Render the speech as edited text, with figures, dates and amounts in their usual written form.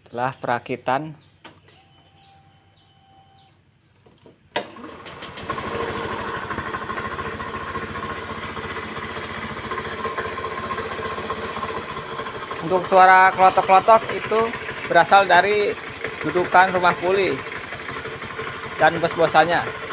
Setelah perakitan, untuk suara klotok-klotok itu berasal dari dudukan rumah kuli dan bos-bosannya.